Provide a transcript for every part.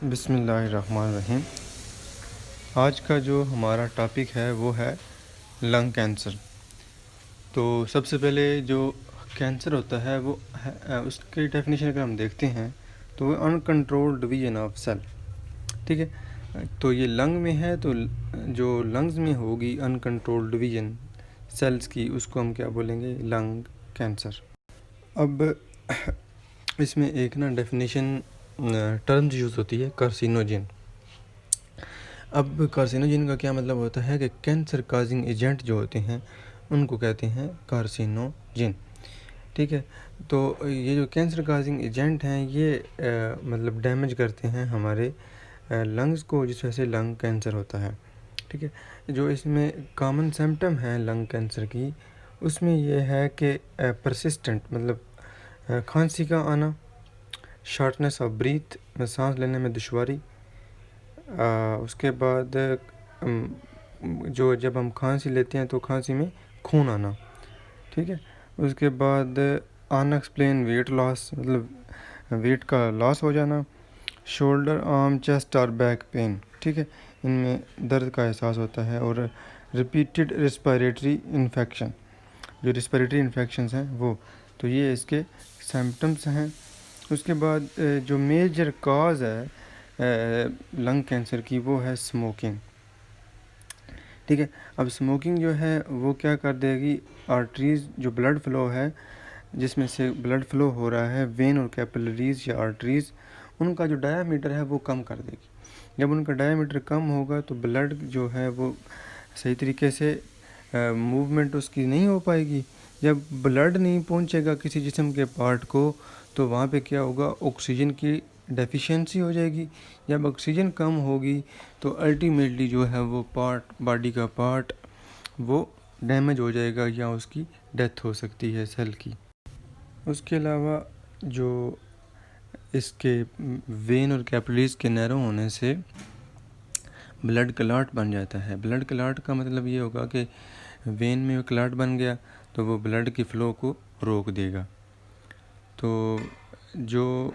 बिस्मिल्लाहिर्रहमानिर्रहीम। आज का जो हमारा टॉपिक है वो है लंग कैंसर। तो सबसे पहले जो कैंसर होता है वो उसकी डेफिनेशन अगर हम देखते हैं तो वो अनकंट्रोल्ड डिवीजन ऑफ सेल, ठीक है। तो ये लंग में है, तो जो लंग्स में होगी अनकंट्रोल्ड डिवीजन सेल्स की, उसको हम क्या बोलेंगे, लंग कैंसर। अब इसमें एक ना डेफिनेशन टर्म्स यूज़ होती है, कार्सिनोजेन। अब कार्सिनोजेन का क्या मतलब होता है कि कैंसर काजिंग एजेंट जो होते हैं उनको कहते हैं कार्सिनोजेन, ठीक है। तो ये जो कैंसर काजिंग एजेंट हैं ये मतलब डैमेज करते हैं हमारे लंग्स को, जिस वजह से लंग कैंसर होता है, ठीक है। जो इसमें कॉमन सिम्टम हैं लंग कैंसर की, उसमें यह है कि परसिस्टेंट मतलब खांसी का आना, शॉर्टनेस ऑफ ब्रीथ में सांस लेने में दुश्वारी, उसके बाद जो जब हम खांसी लेते हैं तो खांसी में खून आना, ठीक है। उसके बाद अनएक्सप्लेन वेट लॉस, मतलब वेट का लॉस हो जाना, शोल्डर आर्म चेस्ट और बैक पेन, ठीक है, इनमें दर्द का एहसास होता है, और रिपीटेड रिस्पायरेटरी इन्फेक्शन, जो रिस्पायरेटरी इन्फेक्शंस हैं वो, तो ये इसके सिम्टम्स हैं। उसके बाद जो मेजर कॉज है लंग कैंसर की वो है स्मोकिंग, ठीक है। अब स्मोकिंग जो है वो क्या कर देगी, आर्टरीज़ जो ब्लड फ्लो है, जिसमें से ब्लड फ्लो हो रहा है वेन और कैपिलरीज़ या आर्टरीज़, उनका जो डायामीटर है वो कम कर देगी। जब उनका डायामीटर कम होगा तो ब्लड जो है वो सही तरीके से मूवमेंट उसकी नहीं हो पाएगी। जब ब्लड नहीं पहुंचेगा किसी जिस्म के पार्ट को, तो वहाँ पे क्या होगा, ऑक्सीजन की डेफिशिएंसी हो जाएगी। जब ऑक्सीजन कम होगी तो अल्टीमेटली जो है वो पार्ट, बॉडी का पार्ट वो डैमेज हो जाएगा या उसकी डेथ हो सकती है सेल की। उसके अलावा जो इसके वेन और कैपिलरीज़ के नैरो होने से ब्लड क्लॉट बन जाता है। ब्लड क्लॉट का मतलब ये होगा कि वेन में क्लॉट बन गया तो वो ब्लड की फ़्लो को रोक देगा। तो जो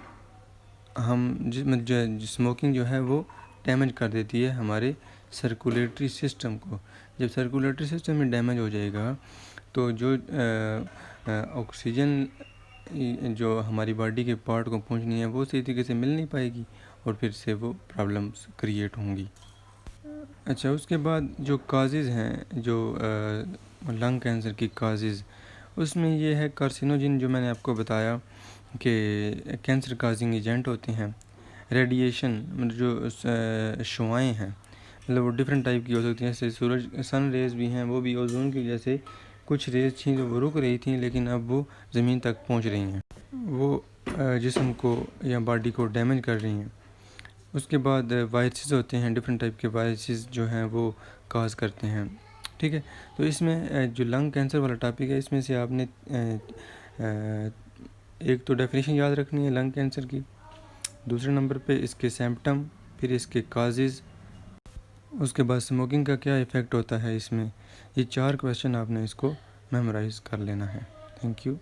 हम स्मोकिंग जो है वो डैमेज कर देती है हमारे सर्कुलेटरी सिस्टम को। जब सर्कुलेटरी सिस्टम में डैमेज हो जाएगा तो जो ऑक्सीजन जो हमारी बॉडी के पार्ट को पहुंचनी है वो सही तरीके से मिल नहीं पाएगी, और फिर से वो प्रॉब्लम्स क्रिएट होंगी। अच्छा, उसके बाद जो काजेज़ हैं, जो लंग कैंसर की काजेज़, उसमें ये है कार्सिनोजिन, जो मैंने आपको बताया कि कैंसर काजिंग एजेंट होते हैं। रेडिएशन, मतलब जो शुआएँ हैं, मतलब वो डिफरेंट टाइप की हो सकती हैं, जैसे सूरज सन रेज़ भी हैं, वो भी ओजोन की वजह से कुछ रेज़ थी जो वो रुक रही थी, लेकिन अब वो ज़मीन तक पहुंच रही हैं, वो जिस्म को या बॉडी को डैमेज कर रही हैं। उसके बाद वायरसेस होते हैं, डिफरेंट टाइप के वायरसेस जो हैं वो काज करते हैं, ठीक है। तो इसमें जो लंग कैंसर वाला टॉपिक है, इसमें से आपने एक तो डेफिनेशन याद रखनी है लंग कैंसर की, दूसरे नंबर पे इसके सिम्पटम, फिर इसके काजेज़, उसके बाद स्मोकिंग का क्या इफ़ेक्ट होता है इसमें। ये 4 क्वेश्चन आपने इसको मेमोराइज़ कर लेना है। Thank you.